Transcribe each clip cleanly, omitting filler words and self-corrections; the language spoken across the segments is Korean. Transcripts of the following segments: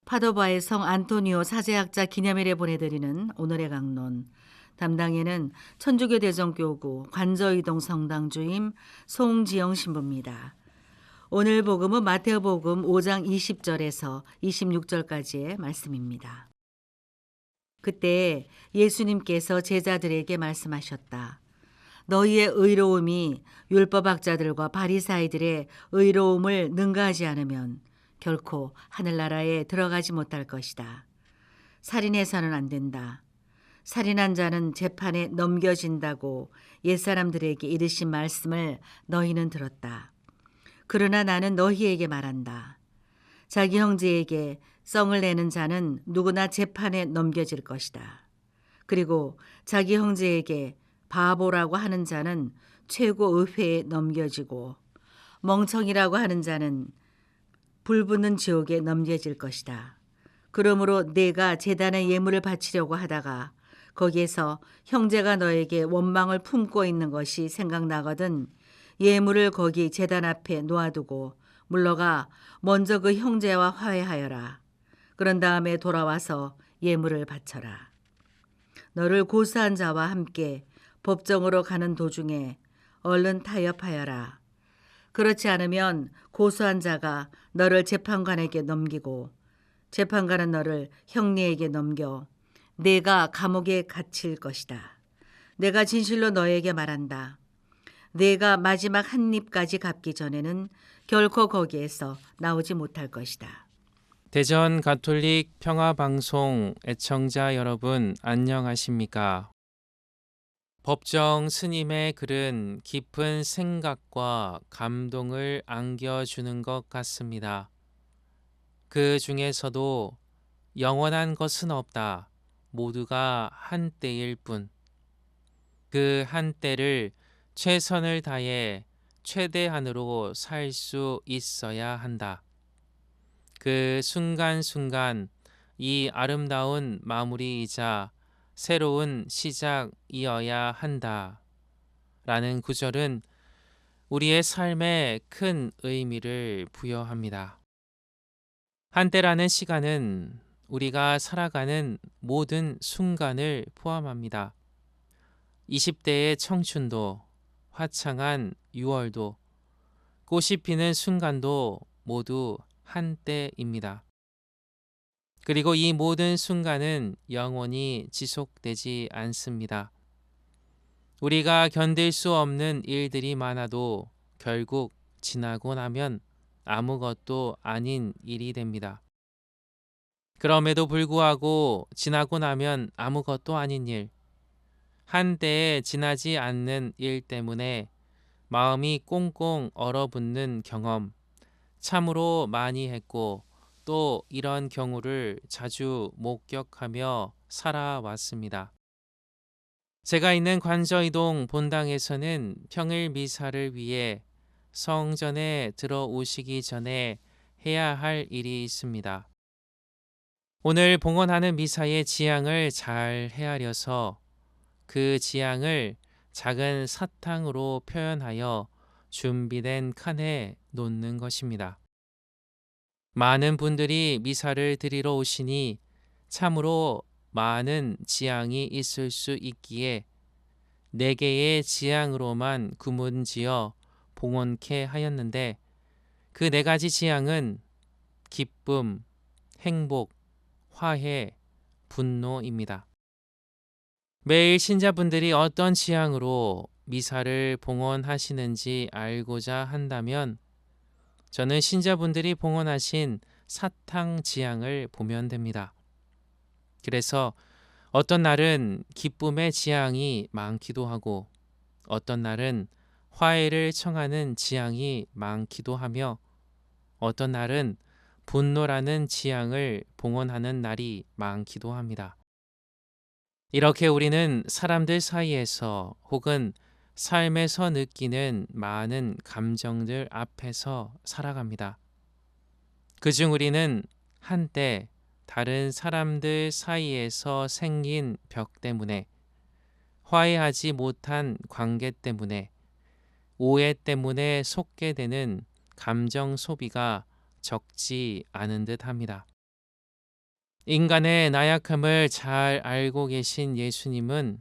파도바의 성 안토니오 사제학자 기념일에 보내드리는 오늘의 강론. 담당에는 천주교 대전교구 관저이동 성당 주임 송지영 신부입니다. 오늘 복음은 마테오 복음 5장 20절에서 26절까지의 말씀입니다. 그때 예수님께서 제자들에게 말씀하셨다. 너희의 의로움이 율법학자들과 바리사이들의 의로움을 능가하지 않으면 결코 하늘나라에 들어가지 못할 것이다. 살인해서는 안 된다. 살인한 자는 재판에 넘겨진다고 옛사람들에게 이르신 말씀을 너희는 들었다. 그러나 나는 너희에게 말한다. 자기 형제에게 썽을 내는 자는 누구나 재판에 넘겨질 것이다. 그리고 자기 형제에게 바보라고 하는 자는 최고의회에 넘겨지고 멍청이라고 하는 자는 불붙는 지옥에 넘겨질 것이다. 그러므로 내가 제단에 예물을 바치려고 하다가 거기에서 형제가 너에게 원망을 품고 있는 것이 생각나거든 예물을 거기 제단 앞에 놓아두고 물러가 먼저 그 형제와 화해하여라. 그런 다음에 돌아와서 예물을 바쳐라. 너를 고소한 자와 함께 법정으로 가는 도중에 얼른 타협하여라. 그렇지 않으면 고소한 자가 너를 재판관에게 넘기고 재판관은 너를 형리에게 넘겨 내가 감옥에 갇힐 것이다. 내가 진실로 너에게 말한다. 내가 마지막 한 입까지 갚기 전에는 결코 거기에서 나오지 못할 것이다. 대전 가톨릭 평화방송 애청자 여러분 안녕하십니까? 법정 스님의 글은 깊은 생각과 감동을 안겨주는 것 같습니다. 그 중에서도 영원한 것은 없다. 모두가 한때일 뿐. 그 한때를 최선을 다해 최대한으로 살 수 있어야 한다. 그 순간순간 이 아름다운 마무리이자 새로운 시작이어야 한다. 라는 구절은 우리의 삶에 큰 의미를 부여합니다. 한때라는 시간은 우리가 살아가는 모든 순간을 포함합니다. 20대의 청춘도, 화창한 6월도, 꽃이 피는 순간도 모두 한때입니다. 그리고 이 모든 순간은 영원히 지속되지 않습니다. 우리가 견딜 수 없는 일들이 많아도 결국 지나고 나면 아무것도 아닌 일이 됩니다. 그럼에도 불구하고 지나고 나면 아무것도 아닌 일, 한때에 지나지 않는 일 때문에 마음이 꽁꽁 얼어붙는 경험, 참으로 많이 했고 또 이런 경우를 자주 목격하며 살아왔습니다. 제가 있는 관저이동 본당에서는 평일 미사를 위해 성전에 들어오시기 전에 해야 할 일이 있습니다. 오늘 봉헌하는 미사의 지향을 잘 헤아려서 그 지향을 작은 사탕으로 표현하여 준비된 칸에 놓는 것입니다. 많은 분들이 미사를 드리러 오시니 참으로 많은 지향이 있을 수 있기에 4개의 지향으로만 구문지어 봉헌케 하였는데 그 4가지 지향은 기쁨, 행복, 화해, 분노입니다. 매일 신자분들이 어떤 지향으로 미사를 봉헌하시는지 알고자 한다면 저는 신자분들이 봉헌하신 사탕 지향을 보면 됩니다. 그래서 어떤 날은 기쁨의 지향이 많기도 하고 어떤 날은 화해를 청하는 지향이 많기도 하며 어떤 날은 분노라는 지향을 봉헌하는 날이 많기도 합니다. 이렇게 우리는 사람들 사이에서 혹은 삶에서 느끼는 많은 감정들 앞에서 살아갑니다. 그중 우리는 한때 다른 사람들 사이에서 생긴 벽 때문에, 화해하지 못한 관계 때문에, 오해 때문에 속게 되는 감정 소비가 적지 않은 듯 합니다. 인간의 나약함을 잘 알고 계신 예수님은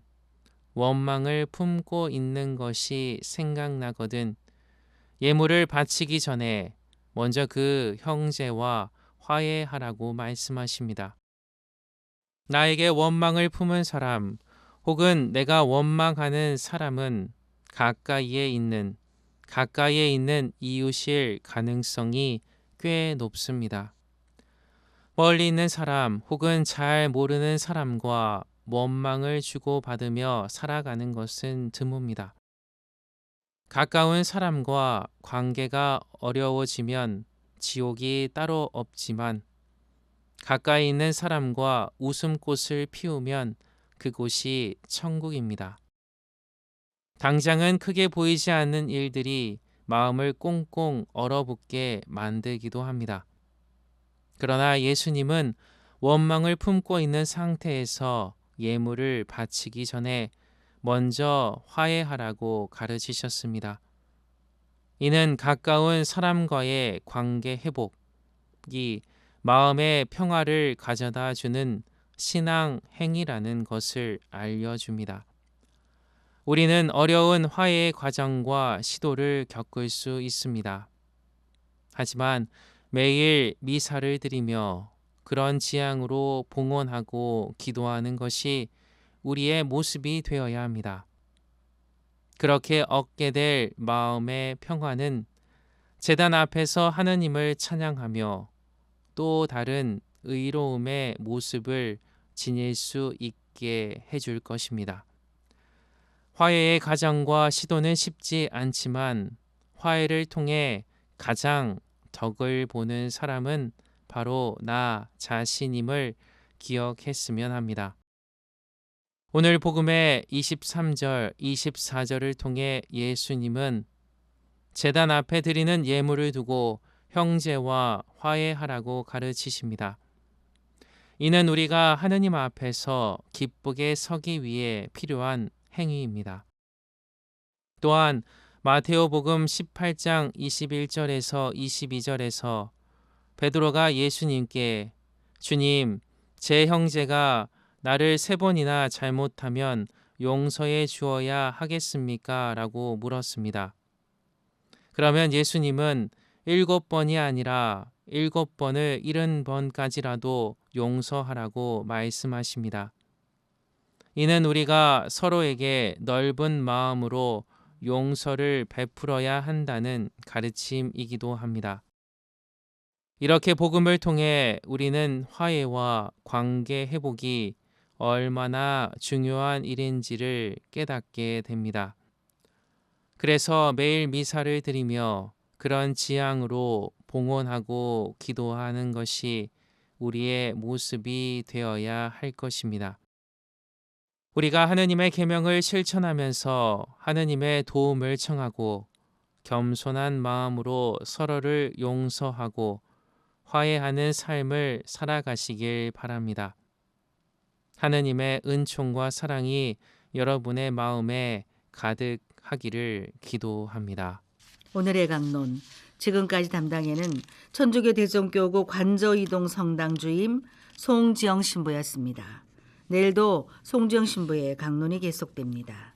원망을 품고 있는 것이 생각나거든 예물을 바치기 전에 먼저 그 형제와 화해하라고 말씀하십니다. 나에게 원망을 품은 사람 혹은 내가 원망하는 사람은 가까이에 있는 이웃일 가능성이 꽤 높습니다. 멀리 있는 사람 혹은 잘 모르는 사람과 원망을 주고받으며 살아가는 것은 드뭅니다. 가까운 사람과 관계가 어려워지면 지옥이 따로 없지만 가까이 있는 사람과 웃음꽃을 피우면 그곳이 천국입니다. 당장은 크게 보이지 않는 일들이 마음을 꽁꽁 얼어붙게 만들기도 합니다. 그러나 예수님은 원망을 품고 있는 상태에서 예물을 바치기 전에 먼저 화해하라고 가르치셨습니다. 이는 가까운 사람과의 관계 회복이 마음의 평화를 가져다 주는 신앙 행위라는 것을 알려줍니다. 우리는 어려운 화해의 과정과 시도를 겪을 수 있습니다. 하지만 매일 미사를 드리며 그런 지향으로 봉헌하고 기도하는 것이 우리의 모습이 되어야 합니다. 그렇게 얻게 될 마음의 평화는 제단 앞에서 하느님을 찬양하며 또 다른 의로움의 모습을 지닐 수 있게 해줄 것입니다. 화해의 과정과 시도는 쉽지 않지만 화해를 통해 가장 덕을 보는 사람은 바로 나 자신임을 기억했으면 합니다. 오늘 복음의 23절, 24절을 통해 예수님은 제단 앞에 드리는 예물을 두고 형제와 화해하라고 가르치십니다. 이는 우리가 하느님 앞에서 기쁘게 서기 위해 필요한 행위입니다. 또한 마테오복음 18장 21절에서 22절에서 베드로가 예수님께 주님, 제 형제가 나를 3번이나 잘못하면 용서해 주어야 하겠습니까? 라고 물었습니다. 그러면 예수님은 7번이 아니라 7번을 70번까지라도 용서하라고 말씀하십니다. 이는 우리가 서로에게 넓은 마음으로 용서를 베풀어야 한다는 가르침이기도 합니다. 이렇게 복음을 통해 우리는 화해와 관계 회복이 얼마나 중요한 일인지를 깨닫게 됩니다. 그래서 매일 미사를 드리며 그런 지향으로 봉헌하고 기도하는 것이 우리의 모습이 되어야 할 것입니다. 우리가 하느님의 계명을 실천하면서 하느님의 도움을 청하고 겸손한 마음으로 서로를 용서하고 화해하는 삶을 살아가시길 바랍니다. 하느님의 은총과 사랑이 여러분의 마음에 가득하기를 기도합니다. 오늘의 강론, 지금까지 담당에는 천주교 대종교구 관저이동 성당 주임 송지영 신부였습니다. 내일도 송지영 신부의 강론이 계속됩니다.